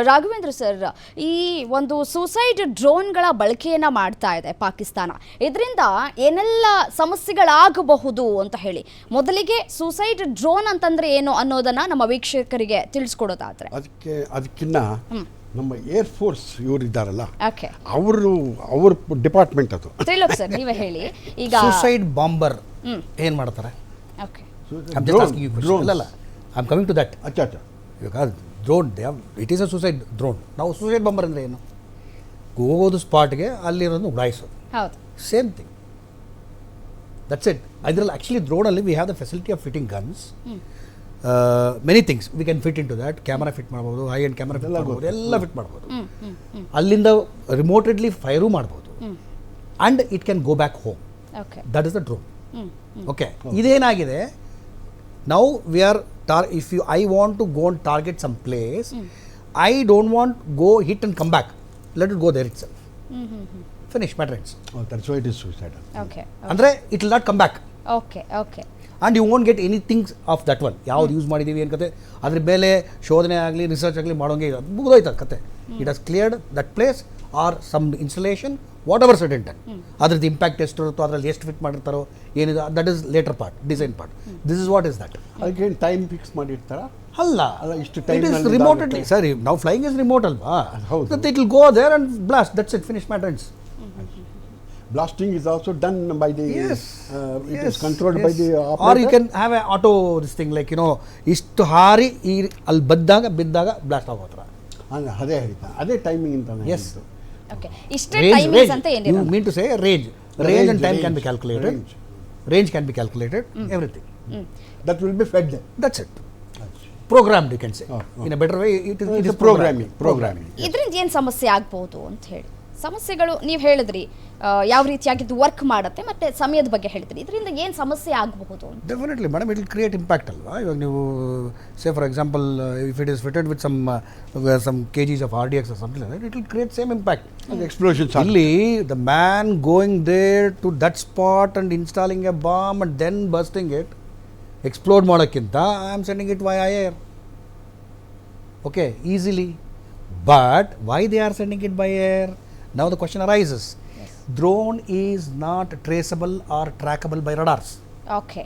Raghavendra sir, ಈ ಒಂದು suicide ಡ್ರೋನ್ಗಳ ಬಳಕೆಯನ್ನು ಮಾಡ್ತಾ ಇದೆ ಪಾಕಿಸ್ತಾನ. ಇದರಿಂದ ಏನೆಲ್ಲ ಸಮಸ್ಯೆಗಳಾಗಬಹುದು ಅಂತ ಹೇಳಿ, ಮೊದಲಿಗೆ ಸೂಸೈಡ್ ಡ್ರೋನ್ ಅಂತಂದ್ರೆ ಏನು ಅನ್ನೋದನ್ನ ನಮ್ಮ ವೀಕ್ಷಕರಿಗೆ ತಿಳಿಸ್ಕೊಡೋದಾದ್ರೆ. ಅದಕ್ಕಿಂತ ನಮ್ಮ ಏರ್ ಫೋರ್ಸ್ ಇವರಿದ್ದಾರಲ್ಲ, ಅವ್ರ ಡಿಪಾರ್ಟ್ಮೆಂಟ್ ಅದು. ತ್ರಿಲೋಕ್ ಸರ್, ನೀವೇ ಹೇಳಿ. ಈಗ ಸೂಸೈಡ್ ಬಾಂಬರ್ ಏನು ಮಾಡ್ತಾರೆ? ಓಕೆ, ಅಲ್ಲ, I am coming to that. ಇವಾಗ drone, it is a suicide drone. ನಾವು ಸೂಸೈಡ್ ಬಾಂಬರ್ ಅಂದರೆ ಏನು? ಹೋಗೋದು ಸ್ಪಾಟ್ಗೆ, ಅಲ್ಲಿರೋದು ಉಡಾಯಿಸೋದು. ಹೌದು, ಸೇಮ್ ಥಿಂಗ್, ದಟ್ಸ್ ಇಟ್. ಇದರಲ್ಲಿ ಆ್ಯಕ್ಚುಲಿ ಡ್ರೋನಲ್ಲಿ we have the facility of fitting guns, many things we can fit in to that. Camera fit ಮಾಡ್ಬೋದು, ಹೈ ಎಂಡ್ ಕ್ಯಾಮರಾ ಫಿಟ್ ಮಾಡ್ಬೋದು, ಎಲ್ಲ ಫಿಟ್ ಮಾಡ್ಬೋದು. ಅಲ್ಲಿಂದ ರಿಮೋಟೆಡ್ಲಿ ಫೈರೂ ಮಾಡ್ಬೋದು, and it can go back home. That is the drone. Okay, ಇದೇನಾಗಿದೆ, now we are if I want to go and target some place, I don't want go hit and come back, let it go there itself. Finish, matter ends. That's why it is suicidal. Okay, andre it will not come back. Okay, and you won't get anything of that one. ಯಾವ್ದು use ಮಾಡಿದೀವಿ ಏನು ಕತೆ, ಅದ್ರ ಮೇಲೆ ಶೋಧನೆ ಆಗಲಿ research ಆಗಲಿ ಮಾಡೋಂಗೆ ಮುಗಿದೋಯ್ತು ಕತೆ. It has cleared that place or some installation, whatever said ಇಂಟನ್. ಅದ್ರದ್ದು ಇಂಪ್ಯಾಕ್ಟ್ ಎಷ್ಟು ಇರುತ್ತೋ, ಅದರಲ್ಲಿ ಎಷ್ಟು ಫಿಟ್ ಮಾಡಿರ್ತಾರೋ ಏನಿದೆ, that is later part, design part. This is what is that. ಅದಕ್ಕೆ ಟೈಮ್ ಫಿಕ್ಸ್ ಮಾಡಿರ್ತಾರ ಅಲ್ಲ, ಇಷ್ಟು ಟೈಮ್ ಇಟ್ ಇಸ್ ರಿಮೋಟೆಡ್ಲಿ. ಸರಿ, ನಾವು ಫ್ಲೈಯಿಂಗ್ ಇಸ್ ರಿಮೋಟ್ ಅಲ್ವಾ? It will go there and blast, that's it, finish matter ends. Blasting is also done by the it is controlled by the operator. Or you can have a auto this thing, like ಇಷ್ಟು ಹಾರಿ ಅಲ್ಲಿ ಬಿದ್ದಾಗ blast ಆಗೋತ್ರ. ಅದೇ ಹೇಳ್ತಾ, ಅದೇ timing ಅಂತಾನೆ. S, okay. ಇಷ್ಟೇ timings ಅಂತ ಏನಿಲ್ಲ. You mean to say range and time can be calculated. Range can be calculated, everything. That will be fed. That's it. Programmed, you can say. In a better way, it is programming. ಇದರಿಂದ ಏನು ಸಮಸ್ಯೆ ಆಗ್ಬೋದು ಅಂತ ಹೇಳಿ. ಸಮಸ್ಯೆಗಳು ನೀವು ಹೇಳಿದ್ರಿ, ಯಾವ ರೀತಿಯಾಗಿ ಇದು ವರ್ಕ್ ಮಾಡುತ್ತೆ, ಮತ್ತೆ ಸಮಯದ ಬಗ್ಗೆ ಹೇಳಿದ್ರಿ. ಇದರಿಂದ ಏನು ಸಮಸ್ಯೆ ಆಗಬಹುದು? Definitely madam, it will create impact ಅಲ್ವಾ. ಇವಾಗ ನೀವು say for example, if it is fitted with some kgs of RDX or something like that, it will create same impact. Explosions. ಇಲ್ಲಿ the man going there to that spot and installing a bomb and then bursting it, explode ಮಾಡೋಕ್ಕಿಂತ I am sending it via air. Okay, easily. But why they are sending it by air? Now the question arises. Yes. Drone is not traceable or trackable by radars. Okay.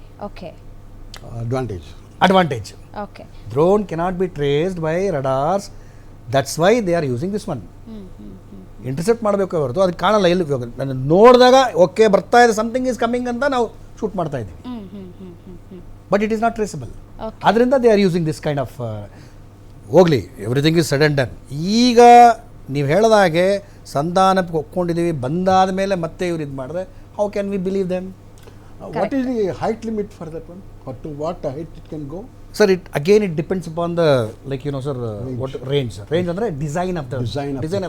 Advantage. Okay. Drone cannot be traced by radars. That's why they are using this one. Intercept ಮಾಡಬೇಕು ಹೊರತು ಅದಕ್ಕೆ ಕಾಣಲ್ಲ. ಎಲ್ಲಿ ನಾನು ನೋಡಿದಾಗ okay ಬರ್ತಾ ಇದೆ, something is coming ಅಂತ ನಾವು ಶೂಟ್ ಮಾಡ್ತಾ ಇದ್ದೀವಿ. But it is not traceable. ಅದರಿಂದ they are using this kind of, ಹೋಗ್ಲಿ, ಎವ್ರಿಥಿಂಗ್ ಇಸ್ ಸಡನ್ ಡನ್. ಈಗ ನೀವು ಹೇಳಿದಾಗೆ ಸಂಧಾನಕ್ಕೆ ಒಪ್ಕೊಂಡಿದ್ದೀವಿ, ಬಂದಾದ ಮೇಲೆ ಮತ್ತೆ ಇವ್ರು ಇದು ಮಾಡಿದ್ರೆ how can we believe them? What is the height limit for that one? Or to what height it can go? Sir, it depends upon the, like sir, what range. Range ಅಂದರೆ design of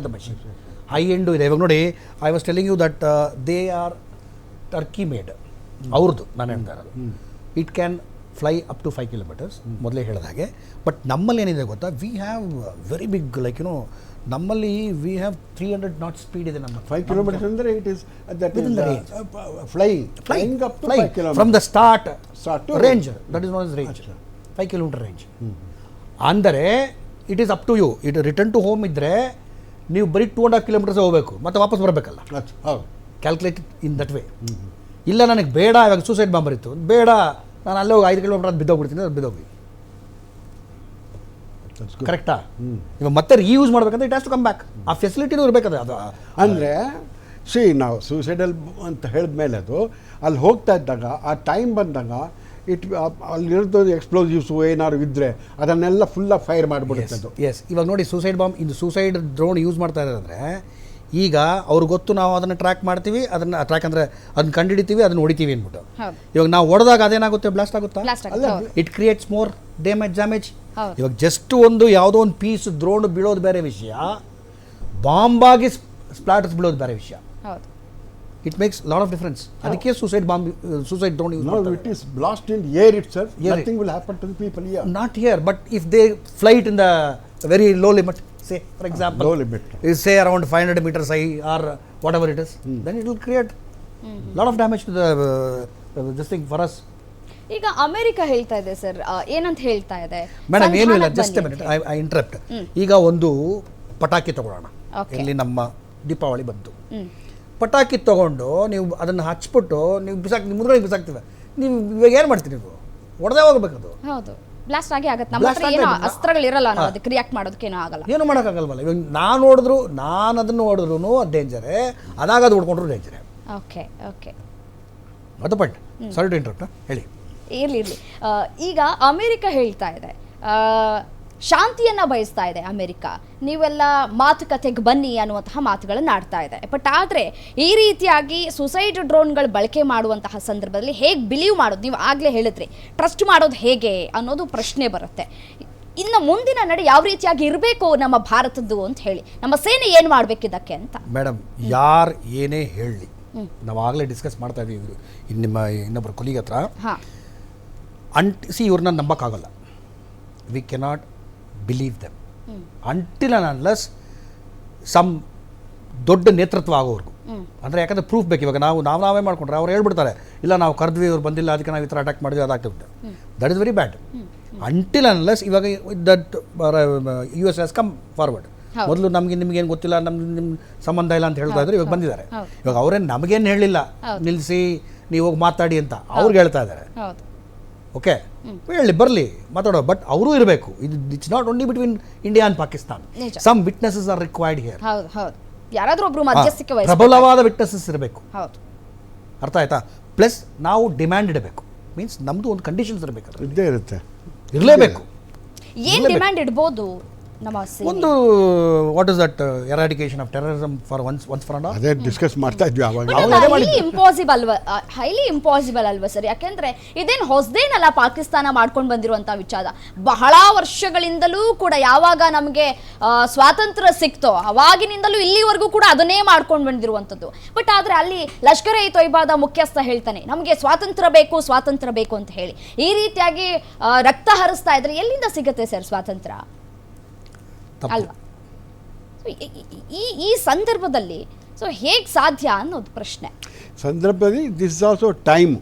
the machine. High end ಇದೆ. ಇವಾಗ ನೋಡಿ, I was telling you that they are Turkey made. ಅವ್ರದ್ದು ನಾನು ಹೇಳ್ತಾ ಇರೋದು. It can fly up to 5 kilometers, ಮೊದಲೇ ಹೇಳಿದ ಹಾಗೆ. ಬಟ್ ನಮ್ಮಲ್ಲಿ ಏನಿದೆ ಗೊತ್ತಾ, we have very big, like ನಮ್ಮಲ್ಲಿ ವಿ ಹ್ಯಾವ್ 300 knot ಸ್ಪೀಡ್ ಇದೆ ನಮ್ಮ. 5 kilometers ಅಂದರೆ it is within the range. Flying up to 5 kilometers. From the start to range, that is known as range. 5 kilometer range. ಅಂದರೆ it is up to you. It return to home ಇದ್ದರೆ ನೀವು ಬರೀ 2.5 kilometers ಹೋಗಬೇಕು, ಮತ್ತೆ ವಾಪಸ್ ಬರಬೇಕಲ್ಲ. Calculated in that way. ಇಲ್ಲ ನನಗೆ ಬೇಡ, ಇವಾಗ ಸೂಸೈಡ್ ಬಾಂಬರ್ ಇತ್ತು, ಬೇಡ ನಾನು ಅಲ್ಲೇ ಹೋಗಿ 5 kilometer ಅದು ಬಿದ್ದೋಗ್ಬಿಡ್ತೀನಿ, ಅದು ಬಿದ್ದೋಗಿ ಕರೆಕ್ಟಾ? ಇವಾಗ ಮತ್ತೆ ರೀಯೂಸ್ ಮಾಡ್ಬೇಕಂದ್ರೆ it has to come back. ಆ ಫೆಸಿಲಿಟಿನೂ ಇರಬೇಕದು. ಅದು ಅಂದರೆ ನಾವು ಸೂಸೈಡಲ್ ಅಂತ ಹೇಳಿದ್ಮೇಲೆ ಅದು ಅಲ್ಲಿ ಹೋಗ್ತಾ ಇದ್ದಾಗ, ಆ ಟೈಮ್ ಬಂದಾಗ ಅಲ್ಲಿರೋದು ಎಕ್ಸ್ಪ್ಲೋಸಿವ್ಸ್ ಏನಾದ್ರು ಇದ್ದರೆ ಅದನ್ನೆಲ್ಲ ಫುಲ್ಲಾಗಿ ಫೈರ್ ಮಾಡಿಬಿಡುತ್ತೆ ಅದು. ಎಸ್, ಇವಾಗ ನೋಡಿ, ಸೂಸೈಡ್ ಬಾಂಬ್, ಇದು ಸೂಸೈಡ್ ಡ್ರೋನ್ ಯೂಸ್ ಮಾಡ್ತಾ ಇದ್ದಾರೆ ಅಂದರೆ, ಈಗ ಅವ್ರಿಗೆ ಗೊತ್ತು ನಾವು ಅದನ್ನು ಟ್ರ್ಯಾಕ್ ಮಾಡ್ತೀವಿ, ಅದನ್ನು ಟ್ರ್ಯಾಕ್ ಅಂದರೆ ಅದನ್ನ ಕಂಡುಹಿಡಿತೀವಿ, ಅದನ್ನು ಹೊಡಿತೀವಿ ಅಂದ್ಬಿಟ್ಟು. ಇವಾಗ ನಾವು ಹೊಡೆದಾಗ ಅದೇನಾಗುತ್ತೆ, ಬ್ಲಾಸ್ಟ್ ಆಗುತ್ತಾ? It creates more damage. ಇವಾಗ ಜಸ್ಟ್ ಒಂದು ಯಾವುದೋ ಒಂದು ಪೀಸ್ ಡ್ರೋನ್ ಬೀಳೋದು ಬೇರೆ ವಿಷಯ, ಬಾಂಬಾಗಿ ಸ್ಪ್ಲಾಟರ್ಸ್ ಬೀಳೋದು ಬೇರೆ ವಿಷಯ. It makes a lot of difference. ಅದಕ್ಕೆ suicide drone use ಮಾಡ್ತಾರೆ. No, it is blast in air itself. Nothing will happen to the people here. Not here, but if they fly it in the very low limit, say for example, low limit, is say around 500 meters high or whatever it is, then it will create lot of damage to the this thing for us. ಈಗ America ಹೇಳ್ತಾ ಇದೆ sir, ಏನಂತ ಹೇಳ್ತಾ ಇದೆ madam ಏನು ಇಲ್ಲ, ಸಂಧಾನಕ್ಕೆ just ಬನ್ನಿ ಮಿನಿಟ್ ಐ ಇಂಟರಪ್ಟ್. ಈಗ ಒಂದು ಪಟಾಕಿ ತಗೊಳ್ಳೋಣ, Okay. ಇಲ್ಲಿ ನಮ್ಮ ದೀಪಾವಳಿ ಬಂತು. ಹ್ಮ್. ಪಟಾಕಿ ತಗೊಂಡು ನೀವು ಅದನ್ನು ಹಚ್ಬಿಟ್ಟು ನೀವು ಮುಂದ್ಗಡೆ ಬಿಸಾಕ್ತೀವಿ, ನೀವು ಇವಾಗ ಏನು ಮಾಡ್ತೀರಿ? ನೀವು ಹೊಡೆದೇ ಹೋಗ್ಬೇಕು. ಅದು ಹೌದು, ಬ್ಲಾಸ್ಟ್ ಆಗಿ ಆಗತ್ತೆ. ನಮ್ಮ Blast ಹತ್ರ ಏನೋ ಆಗತ್ತೆ. ಅಸ್ತ್ರಗಳಿರಲ್ಲ, ನಾವು ಅದಕ್ಕೆ ರಿಯಾಕ್ಟ್ ಮಾಡೋದಕ್ಕೇನೋ ಆಗಲ್ಲ. ಏನು ಮಾಡೋಕ್ಕಾಗಲ್ವಲ್ಲ. ಇವಾಗ ನಾನು ಅದನ್ನು ಹೊಡೆದ್ರು ಅದು ಡೇಂಜರೇ, ಅದಾಗದು ಹೊಡ್ಕೊಂಡ್ರು ಡೇಂಜರೇ. ಓಕೆ ಓಕೆ, ಅದು ಪಾಯಿಂಟ್. ಸಾರಿ ಟು ಇಂಟರಪ್ಟ್, ಹೇಳಿ. ಇರ್ಲಿ ಇರ್ಲಿ. ಈಗ ಅಮೆರಿಕ ಹೇಳ್ತಾ ಇದೆ, ಶಾಂತಿಯನ್ನ ಬಯಸ್ತಾ ಇದೆ ಅಮೆರಿಕ, ನೀವೆಲ್ಲ ಮಾತುಕತೆಗೆ ಬನ್ನಿ ಅನ್ನುವಂತಹ ಮಾತುಗಳನ್ನು ಆಡ್ತಾ ಇದೆ. ಬಟ್ ಆದರೆ ಈ ರೀತಿಯಾಗಿ ಸುಸೈಡ್ ಡ್ರೋನ್ಗಳು ಬಳಕೆ ಮಾಡುವಂತಹ ಸಂದರ್ಭದಲ್ಲಿ ಹೇಗೆ ಬಿಲೀವ್ ಮಾಡೋದು? ನೀವು ಆಗಲೇ ಹೇಳಿದ್ರಿ, ಟ್ರಸ್ಟ್ ಮಾಡೋದು ಹೇಗೆ ಅನ್ನೋದು ಪ್ರಶ್ನೆ ಬರುತ್ತೆ. ಇನ್ನು ಮುಂದಿನ ನಡೆ ಯಾವ ರೀತಿಯಾಗಿ ಇರಬೇಕು ನಮ್ಮ ಭಾರತದ್ದು ಅಂತ ಹೇಳಿ, ನಮ್ಮ ಸೇನೆ ಏನು ಮಾಡಬೇಕಿದ್ದಕ್ಕೆ ಅಂತ. ಮೇಡಮ್, ಯಾರು ಏನೇ ಹೇಳಲಿ, ನಾವು ಆಗಲೇ ಡಿಸ್ಕಸ್ ಮಾಡ್ತಾ ಇದ್ದೀವಿ ನಿಮ್ಮ ಇನ್ನೊಬ್ಬರು ಕೊಲಿಗೆ ಹತ್ರ. ಹಾಂ, ಇವ್ರನ್ನ ನಂಬಕ್ಕಾಗಲ್ಲ. We cannot believe them until and unless some ದೊಡ್ಡ ನೇತೃತ್ವ ಆಗೋವರೆಗೂ. ಅಂದರೆ ಯಾಕಂದರೆ ಪ್ರೂಫ್ ಬೇಕು. ಇವಾಗ ನಾವೇ ಮಾಡ್ಕೊಂಡ್ರೆ ಅವ್ರು ಹೇಳ್ಬಿಡ್ತಾರೆ, ಇಲ್ಲ ನಾವು ಕರೆದ್ವಿ, ಅವ್ರು ಬಂದಿಲ್ಲ, ಅದಕ್ಕೆ ನಾವು ಈ ಥರ ಅಟ್ಯಾಕ್ ಮಾಡಿದ್ವಿ, ಅದಾಗ್ತಿರುತ್ತೆ. That is very bad. Until unless ಇವಾಗ that US has come forward. ಮೊದಲು ನಿಮ್ಗೇನು ಗೊತ್ತಿಲ್ಲ, ನಿಮ್ಮ ಸಂಬಂಧ ಇಲ್ಲ ಅಂತ ಹೇಳ್ತಾ ಇದ್ರು, ಇವಾಗ ಬಂದಿದ್ದಾರೆ. ಇವಾಗ ಅವರೇನು ನಮಗೇನು ಹೇಳಿಲ್ಲ, ನಿಲ್ಲಿಸಿ ನೀವು ಹೋಗಿ ಮಾತಾಡಿ ಅಂತ ಅವ್ರಿಗೆ ಹೇಳ್ತಾ ಇದ್ದಾರೆ. ಓಕೆ, ಹೇಳಿ, ಬರಲಿ, ಮಾತಾಡೋ. ಬಟ್ ಅವರು ಇರಬೇಕು. It's not only between India and Pakistan. Some witnesses are required here. ಹೌದು ಹೌದು, ಯಾರಾದ್ರೂ ಒಬ್ರು ಮಧ್ಯಸ್ಥಿಕೆ ವಹಿಸಬೇಕು. ಪ್ರಬಲವಾದ ವಿಟ್ನೆಸಸ್ ಇರಬೇಕು. ಹೌದು, ಅರ್ಥ ಆಯ್ತಾ? ಪ್ಲಸ್ ನಾವು ಡಿಮ್ಯಾಂಡ್ ಇಡಬೇಕು. ಮೀನ್ಸ್ ನಮ್ಮದು ಒಂದು ಕಂಡೀಷನ್ಸ್ ಇರಬೇಕು, ಇದ್ದೇ ಇರುತ್ತೆ, ಇರಲೇಬೇಕು. ಏನ್ ಡಿಮ್ಯಾಂಡ್ ಇಡ್ಬೋದು ನಮ್ಮ ಸೇನೆ? ಒಂದು what is that eradication of terrorism for ones for all. ಅದೇ ಡಿಸ್ಕಸ್ ಮಾಡ್ತಾ ಇದ್ವಿ ಅವಾಗ. ಹೈಲಿ ಇಂಪಾಸಿಬಲ್ ಅಲ್ವಾ ಸರ್? ಯಾಕೆಂದ್ರೆ ಇದೇನು ಹೊಸದೇನಲ್ಲ ಪಾಕಿಸ್ತಾನ ಮಾಡ್ಕೊಂಡು ಬಂದಿರುವಂತ ವಿಚಾರ. ಬಹಳ ವರ್ಷಗಳಿಂದಲೂ ಕೂಡ ಯಾವಾಗ ನಮಗೆ ಸ್ವಾತಂತ್ರ್ಯ ಸಿಕ್ತೋ ಅವಾಗಿನಿಂದಲೂ ಇಲ್ಲಿವರೆಗೂ ಕೂಡ ಅದನ್ನೇ ಮಾಡ್ಕೊಂಡು ಬಂದಿರುವಂಥದ್ದು. ಬಟ್ ಆದ್ರೆ ಅಲ್ಲಿ ಲಷ್ಕರ್ ಇ ತೊಯ್ಬಾದ ಮುಖ್ಯಸ್ಥ ಹೇಳ್ತಾನೆ, ನಮಗೆ ಸ್ವಾತಂತ್ರ್ಯ ಬೇಕು ಅಂತ ಹೇಳಿ. ಈ ರೀತಿಯಾಗಿ ರಕ್ತ ಹರಿಸ್ತಾ ಇದ್ರೆ ಎಲ್ಲಿಂದ ಸಿಗುತ್ತೆ ಸರ್ ಸ್ವಾತಂತ್ರ್ಯ ಅಲ್ವಾ? ಈ ಸಂದರ್ಭದಲ್ಲಿ ಸೊ ಹೇಗೆ ಸಾಧ್ಯ ಅನ್ನೋದು ಪ್ರಶ್ನೆ. ಸಂದರ್ಭದಲ್ಲಿ ದಿಸ್ ಇಸ್ ಆಲ್ಸೋ ಟೈಮ್.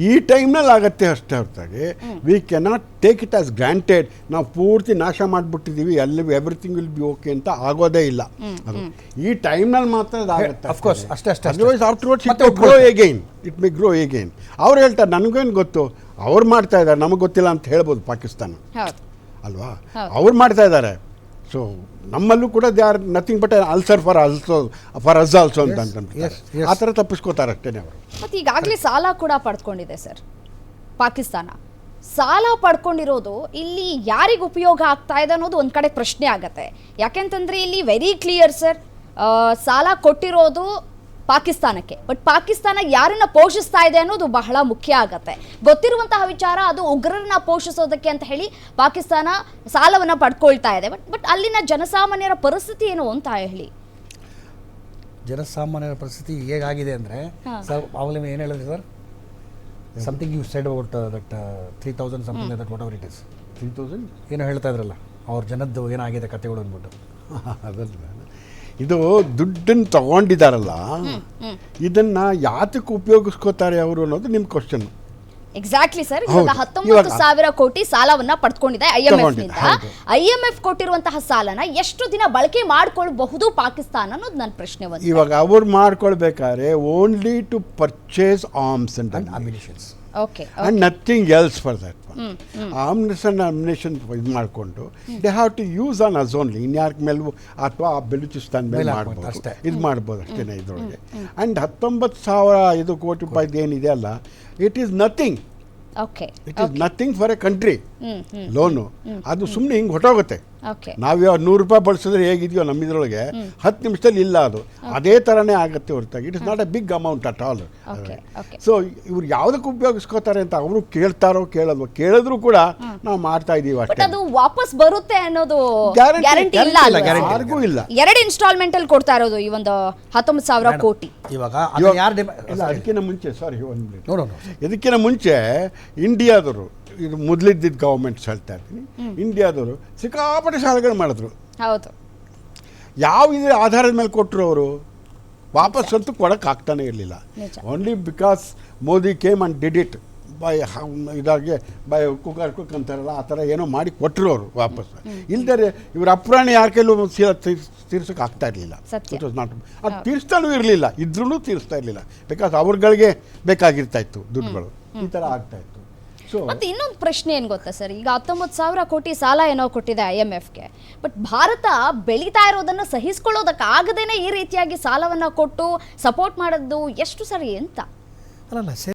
ಈ ಟೈಮ್ನಲ್ಲಿ ಆಗತ್ತೆ ಅಷ್ಟೇ ಹೊರತಾಗಿ we cannot take it as granted. ನಾವು ಪೂರ್ತಿ ನಾಶ ಮಾಡಿಬಿಟ್ಟಿದ್ದೀವಿ, ಅಲ್ಲಿ ಎವ್ರಿಥಿಂಗ್ ವಿಲ್ ಬಿ ಓಕೆ ಅಂತ ಆಗೋದೇ ಇಲ್ಲ. ಅದು ಈ ಟೈಮ್ನಲ್ಲಿ ಮಾತ್ರ ಅದಾಗುತ್ತೆ. ಅಫ್ಕೋರ್ಸ್, ಅಷ್ಟೇ. Otherwise afterwards it may grow again. ಅವ್ರು ಹೇಳ್ತಾರೆ, ನನಗೇನು ಗೊತ್ತು, ಅವ್ರು ಮಾಡ್ತಾ ಇದ್ದಾರೆ, ನಮಗೆ ಗೊತ್ತಿಲ್ಲ ಅಂತ ಹೇಳ್ಬೋದು ಪಾಕಿಸ್ತಾನ ಅಲ್ವಾ? ಅವ್ರು ಮಾಡ್ತಾ ಇದ್ದಾರೆ. ಸೊ ನಮ್ಮಲ್ಲೂ ಕೂಡ they are nothing but ulcer for us also ಅಂತ ಅಂದ್ಬಿಡ್ತಾರೆ. ಆ ಥರ ತಪ್ಪಿಸ್ಕೋತಾರೆ ಅಷ್ಟೇ ಅವರು. ಮತ್ತು ಈಗಾಗಲೇ ಸಾಲ ಕೂಡ ಪಡ್ಕೊಂಡಿದೆ ಸರ್ ಪಾಕಿಸ್ತಾನ. ಸಾಲ ಪಡ್ಕೊಂಡಿರೋದು ಇಲ್ಲಿ ಯಾರಿಗೆ ಉಪಯೋಗ ಆಗ್ತಾ ಇದೆ ಅನ್ನೋದು ಒಂದು ಕಡೆ ಪ್ರಶ್ನೆ ಆಗತ್ತೆ. ಯಾಕೆಂತಂದರೆ ಇಲ್ಲಿ ವೆರಿ ಕ್ಲಿಯರ್ ಸರ್, ಸಾಲ ಕೊಟ್ಟಿರೋದು ಪಾಕಿಸ್ತಾನಕ್ಕೆ. ಬಟ್ ಪಾಕಿಸ್ತಾನ ಯಾರನ್ನ ಪೋಷಿಸ್ತಾ ಇದೆ ಅನ್ನೋದು ಬಹಳ ಮುಖ್ಯ ಆಗತ್ತೆ. ಗೊತ್ತಿರುವಂತಹ ವಿಚಾರ, ಅದು ಉಗ್ರರನ್ನ ಪೋಷಿಸೋದಕ್ಕೆ ಅಂತ ಹೇಳಿ ಪಾಕಿಸ್ತಾನ ಸಾಲವನ್ನ ಪಡ್ಕೊಳ್ತಾ ಇದೆ. ಬಟ್ ಅಲ್ಲಿನ ಜನಸಾಮಾನ್ಯರ ಪರಿಸ್ಥಿತಿ ಏನು ಅಂತ ಹೇಳಿ. ಜನಸಾಮಾನ್ಯರ ಪರಿಸ್ಥಿತಿ ಹೇಗಾಗಿದೆ ಅಂದರೆ ಸರ್, ಅವಲೇ ಏನು ಹೇಳಿದ್ರಿ sir? Something you said about that 3,000 something that whatever it is. 3,000 ಏನೋ ಹೇಳ್ತಾ ಇದ್ರಲ್ಲ, ಅವ್ರ ಜನದ್ದು ಏನಾಗಿದೆ ಕತೆಗಳು ಅಂದ್ಬಿಟ್ಟು. ಅದಲ್ಲ, ಇದು ದುಡ್ಡನ್ನು ತಗೊಂಡಿದ್ದಾರಲ್ಲ, ಇದನ್ನ ಯಾತಕ್ಕೆ ಉಪಯೋಗಿಸ್ಕೋತಾರೆ ಅವರು ಅನ್ನೋದು ನಿಮ್ಮ ಕ್ವಶನ್. Exactly sir. ಇವಾಗ 19,000 ಕೋಟಿ ಸಾಲವನ್ನ ಪಡ್ಕೊಂಡಿದೆ IMF ನಿಂದ. IMF ಕೊಟ್ಟಿರುವಂತಹ ಸಾಲನ ಎಷ್ಟು ದಿನ ಬಳಕೆ ಮಾಡ್ಕೊಳ್ಬಹುದು ಪಾಕಿಸ್ತಾನ ಅನ್ನೋದು ನನ್ನ ಪ್ರಶ್ನೆ. ಇವಾಗ ಅವ್ರು ಮಾಡ್ಕೊಳ್ಬೇಕಾದ್ರೆ only to purchase arms and ammunitions, okay, and nothing else for that. Arms and ammunition ಇದು ಮಾಡಿಕೊಂಡು they have to use on us only. ಇನ್ಯಾರ ಮೇಲೂ ಅಥವಾ ಬೆಲೂಚಿಸ್ತಾನ್ ಮೇಲೆ ಮಾಡ್ಬೋದು, ಇದು ಮಾಡ್ಬೋದು ಅಷ್ಟೇ ಇದರೊಳಗೆ. ಆ್ಯಂಡ್ 19,000 ಕೋಟಿ ರೂಪಾಯಿದು ಏನಿದೆ ಅಲ್ಲ, it is nothing. It is nothing for A country. Loan ಅದು ಸುಮ್ಮನೆ ಹಿಂಗೆ ಹೊಟ್ಟೋಗುತ್ತೆ. ನಾವು $100 ಬಳಸಿದ್ರೆ ಹೇಗಿದೆಯೋ ನಮ್ಮಿದ್ರೊಳಗೆ 10 ನಿಮಿಷದಲ್ಲಿ ಇಲ್ಲ, ಅದು ಅದೇ ಥರನೇ ಆಗುತ್ತೆ ಹೊರತಾಗಿ it is not a big amount at all. So ಇವ್ರು ಯಾವುದಕ್ಕೆ ಉಪಯೋಗಿಸ್ಕೋತಾರೆ ಅಂತ ಅವರು ಕೇಳ್ತಾರೋ ಕೇಳಿದ್ರು ಕೂಡ ನಾವು ಮಾಡ್ತಾ ಇದೀವಿ ಅಷ್ಟೇ. ಅದು ವಾಪಸ್ ಬರುತ್ತೆ ಅನ್ನೋದು ಗ್ಯಾರಂಟಿ ಇಲ್ಲ, ಯಾರಿಗೂ ಇಲ್ಲ. 2 ಇನ್ಸ್ಟಾಲ್ಮೆಂಟ್ ಅಲ್ಲಿ ಕೊಡ್ತಾ ಇರೋದು ಈ ಒಂದು 19,000 ಕೋಟಿ. ಇವಾಗ ಅದಕ್ಕಿಂತ ಮುಂಚೆ ಇದಕ್ಕಿಂತ ಮುಂಚೆ ಇಂಡಿಯಾದವರು, ಇದು ಮೊದಲಿದ್ದಿದ್ದ ಗೌರ್ಮೆಂಟ್ಸ್ ಹೇಳ್ತಾ ಇರ್ತೀನಿ, ಇಂಡಿಯಾದವರು ಸಿಕ್ಕಾಪಟ್ಟೆ ಸಾಲಗಳು ಮಾಡಿದ್ರು. ಹೌದು, ಯಾವ ಇದ್ರ ಆಧಾರದ ಮೇಲೆ ಕೊಟ್ಟರು ಅವರು ವಾಪಸ್ ಅಂತೂ ಕೊಡಕ್ಕೆ ಆಗ್ತಾನೆ ಇರಲಿಲ್ಲ. Only because Modi came and did it ಇದಾಗಿ ಬೈ ಕುಕ್ ಅಂತಾರಲ್ಲ ಆ ಥರ ಏನೋ ಮಾಡಿ ಕೊಟ್ಟರು ಅವರು ವಾಪಸ್. ಇಲ್ದರೆ ಇವ್ರ ಅಪ್ರಾಣಿ ಯಾರ ಕೈಲೂ ತೀರ್ಸೋಕೆ ಆಗ್ತಾ ಇರಲಿಲ್ಲ. ಸತ್ಯ. ಇಟ್ ವಾಸ್ ನಾಟ್ ಅದು ತೀರಿಸ್ತಾನೂ ಇರಲಿಲ್ಲ, ಇದ್ರೂ ತೀರಿಸ್ತಾ ಇರಲಿಲ್ಲ. ಬಿಕಾಸ್ ಅವ್ರಗಳಿಗೆ ಬೇಕಾಗಿರ್ತಾ ಇತ್ತು ದುಡ್ಡುಗಳು, ಈ ಥರ ಆಗ್ತಾ ಇತ್ತು. ಸೊ ಮತ್ತೆ ಇನ್ನೊಂದು ಪ್ರಶ್ನೆ ಏನು ಗೊತ್ತಾ ಸರ್, ಈಗ 19,000 ಕೋಟಿ ಸಾಲ ಏನೋ ಕೊಟ್ಟಿದೆ IMFಗೆ, ಬಟ್ ಭಾರತ ಬೆಳೀತಾ ಇರೋದನ್ನು ಸಹಿಸ್ಕೊಳ್ಳೋದಕ್ಕಾಗದೇನೆ ಈ ರೀತಿಯಾಗಿ ಸಾಲವನ್ನು ಕೊಟ್ಟು ಸಪೋರ್ಟ್ ಮಾಡೋದು ಎಷ್ಟು ಸರಿ ಅಂತ? ಅಲ್ಲ